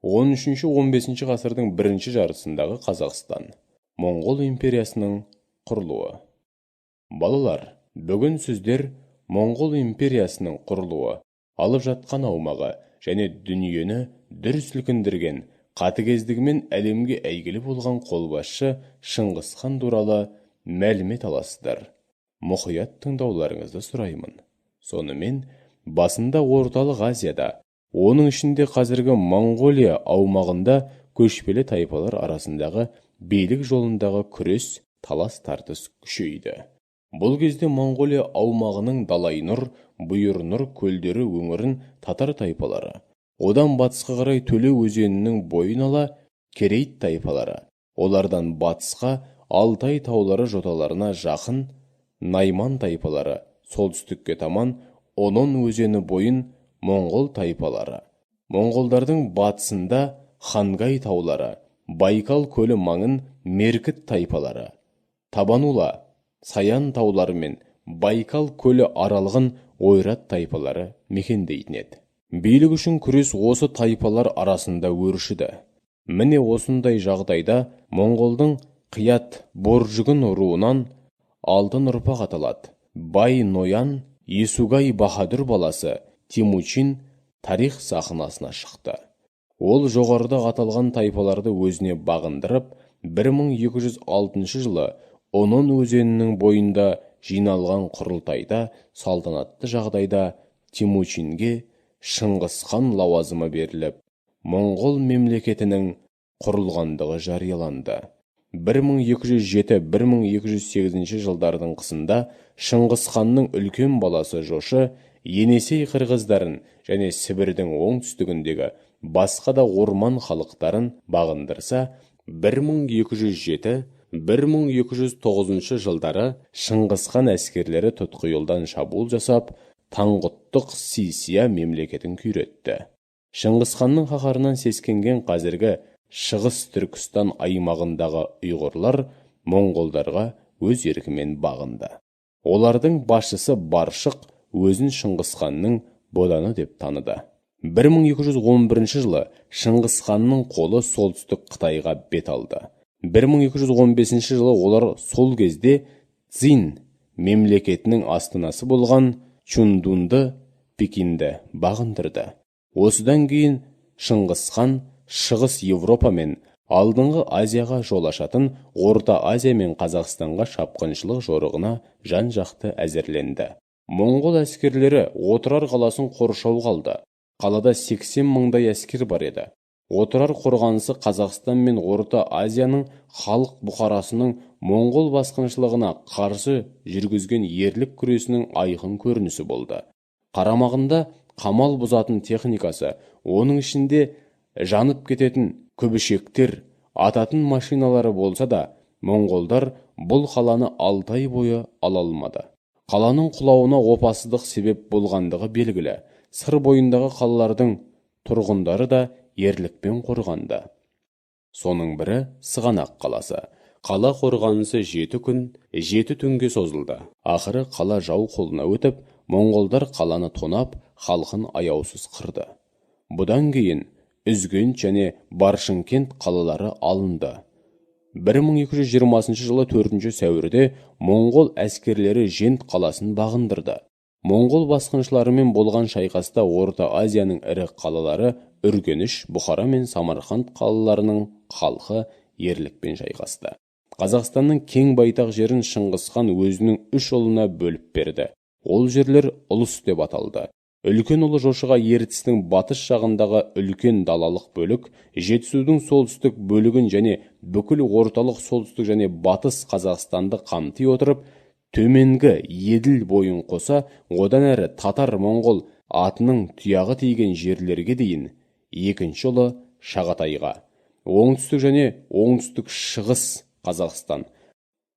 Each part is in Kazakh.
13-15 ғасырдың бірінші жартысындағы Қазақстан, Моңғол империясының құрылуы. Балалар, бүгін сіздер Моңғол империясының құрылуы, алып жатқан аумағы және дүниені дүр сілкіндірген қатыгездігімен әлемге әйгілі болған қолбасшы Шыңғыс хан туралы мәлімет аласыздар. Мұқият тыңдауларыңызды сұраймын. Сонымен, басында Орталық Азияда, оның ішінде қазіргі Моңғолия аумағында көшпелі тайпалар арасындағы билік жолындағы күрес, талас-тартыс күшейді. Бұл кезде Моңғолия аумағының Далайнұр, Бұйырнұр көлдері өңірін татар тайпалары, одан батысқа қарай Төле өзенінің бойын ала Керейт тайпалары, олардан батысқа Алтай таулары жоталарына жақын Найман тайпалары, солтүстікке таман Онон өзені бойын Моңғол тайпалары, Моңғолдардың батысында Хангай таулары, Байкал көлі маңын Меркіт тайпалары, Табанула, Саян таулары мен Байкал көлі аралығын Ойрат тайпалары мекендейтін еді. Билік үшін күрес осы тайпалар арасында өршіді. Міне осындай жағдайда Моңғолдың Қият Боржүгін руынан алтын ұрпақ аталады. Бай Ноян Есугай Баһадүр баласы Темучин тарих сахнасына шықты. Ол жоғарыда аталған тайпаларды өзіне бағындырып, 1206 жылы Онон өзенінің бойында жиналған құрылтайда салтанатты жағдайда Темучинге Шыңғыс хан лауазымы беріліп, Моңғол мемлекетінің құрылғандығы жарияланды. 1207-1208 жылдардың қысында Шыңғыс ханның үлкен баласы Жошы Енесей қырғыздарын және Сібірдің оңтүстігіндегі басқа да орман халықтарын бағындырса, 1207-1209 жылдары Шыңғыс хан әскерлері тұтқиылдан шабуыл жасап, Таңғұттық Сисия мемлекетін күйретті. Шыңғыс ханның қаһарынан сескенген қазіргі Шығыс Түркістан аймағындағы ұйғырлар моңғолдарға өз еркімен бағынды. Олардың басшысы Баршық өзін Шыңғыс ханның боданы деп таныды. 1211 жылы Шыңғыс ханның қолы солтүстік Қытайға бет алды. 1215 жылы олар сол кезде Цзин мемлекетінің астанасы болған Чундунды, Пекинді бағындырды. Осыдан кейін Шыңғыс хан Шығыс Европа мен алдыңғы Азияға жол ашатын Орта Азия мен Қазақстанға шапқыншылық жорығына жан-жақты әзірленді. Моңғол әскерлері Отырар қаласын қоршауға алды. Қалада 80 мыңдай әскер бар еді. Отырар қорғанысы Қазақстан мен Орта Азияның халық бұқарасының моңғол басқыншылығына қарсы жүргізген ерлік күресінің айқын көрінісі болды. Қарамағында қамал бұзатын техникасы, оның ішінде жанып кететін күбішектер, ататын машиналары болса да, моңғолдар бұл қаланы 6 ай бойы ала алмады. Қаланың құлауына опасыздық себеп болғандығы белгілі. Сыр бойындағы қалалардың тұрғындары да ерлікпен қорғанды. Соның бірі Сығанақ қаласы. Қала қорғанысы 7 күн, 7 түнге созылды. Ақыры қала жау қолына өтіп, моңғолдар қаланы тонап, халқын аяусыз қырды. Бұдан кейін Үзгент және Баршынкент қалалары алынды. 1220 жылы 4 сәуірде моңғол әскерлері Жент қаласын бағындырды. Моңғол басқыншыларымен болған шайқаста Орта Азияның ірі қалалары Үргеніш, Бұхара мен Самарқанд қалаларының халқы ерлікпен шайқасты. Қазақстанның кең байтақ жерін Шыңғыс хан өзінің 3 ұлына бөліп берді. Ол жерлер ұлыс деп аталды. Үлкен ұлы Жошыға Ертістің батыс жағындағы үлкен далалық бөлік, Жетісудың солтүстік бөлігін және бүкіл орталық солтүстік және батыс Қазақстанды қамти отырып, төменгі Еділ бойын қоса, одан әрі татар-моңғол атының тұяғы тиген жерлерге дейін, екінші ұлы Шағатайға, оңтүстік және оңтүстік шығыс Қазақстан,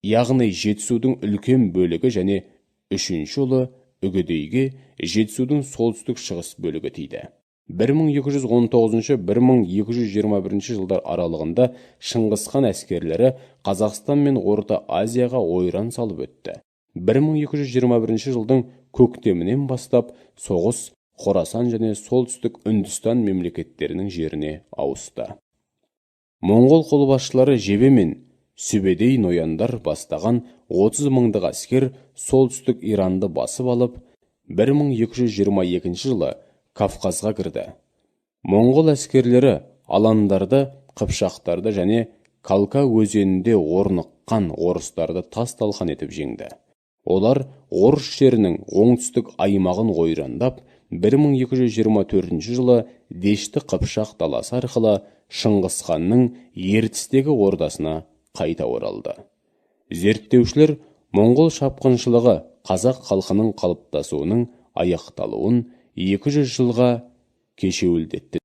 яғни Жетісудың үлкен бөлігі және үшінші ұлы Үгедейге Жетісудың солтүстік шығыс бөлігі тиді. 1219-1221 жылдар аралығында Шыңғыс хан әскерлері Қазақстан мен Орта Азияға ойран салып өтті. 1221 жылдың көктемінен бастап соғыс Хорасан және солтүстік Үндістан мемлекеттерінің жеріне ауысты. Моңғол қолбасшылары Жебе мен Сүбедей нояндар бастаған 30 мыңдық әскер солтүстік Иранды басып алып, 1222 жылы Кавказға кірді. Моңғол әскерлері аландарды, қыпшақтарды және Калка өзенінде орныққан орыстарды тас-талқан етіп жеңді. Олар орыс жерінің оңтүстік аймағын ойрандап, 1224 жылы Дешті Қыпшақ даласы арқылы Шыңғыс ханның Ертістегі ордасына қайта оралды. Зерттеушілер Моңғол шапқыншылығы қазақ халқының қалыптасуының аяқталуын 200 жылға кешеуілдетті